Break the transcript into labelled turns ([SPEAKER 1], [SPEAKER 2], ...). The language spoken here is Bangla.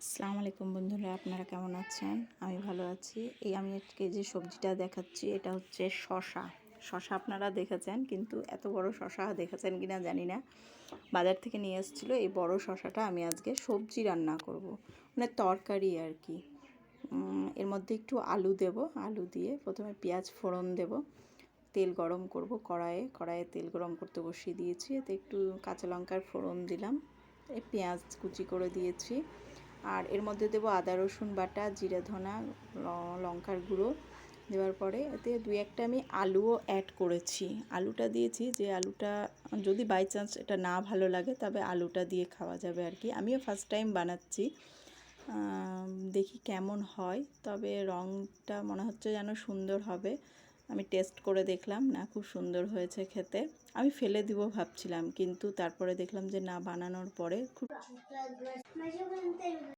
[SPEAKER 1] আসসালামু আলাইকুম বন্ধুরা, আপনারা কেমন আছেন? আমি ভালো আছি। আমি আজকে যে সবজিটা দেখাচ্ছি এটা হচ্ছে শসা। শসা আপনারা দেখেছেন, কিন্তু এত বড় শসা দেখেছেন কিনা জানি না। বাজার থেকে নিয়ে এসেছিলো এই বড় শসাটা। আমি আজকে সবজি রান্না করব, মানে তরকারি আর কি। এর মধ্যে একটু আলু দেব। আলু দিয়ে প্রথমে পেঁয়াজ ফোড়ন দেব, তেল গরম করব কড়াইয়ে তেল গরম করতে বসিয়ে দিয়েছি। এতে একটু কাঁচা লঙ্কার ফোড়ন দিলাম, এই পেঁয়াজ কুচি করে দিয়েছি। আর এর মধ্যে দেবো আদা রসুন বাটা, জিরে ধনা, লঙ্কার গুঁড়ো দেওয়ার পরে এতে দুই একটা আমি আলুও অ্যাড করেছি। আলুটা দিয়েছি, যে আলুটা যদি বাই চান্স এটা না ভালো লাগে তবে আলুটা দিয়ে খাওয়া যাবে আর কি। আমিও ফার্স্ট টাইম বানাচ্ছি, দেখি কেমন হয়। তবে রঙটা মনে হচ্ছে যেন সুন্দর হবে। আমি টেস্ট করে দেখলাম, না খুব সুন্দর হয়েছে খেতে। আমি ফেলে দিব ভাবছিলাম, কিন্তু তারপরে দেখলাম যে না, বানানোর পরে খুব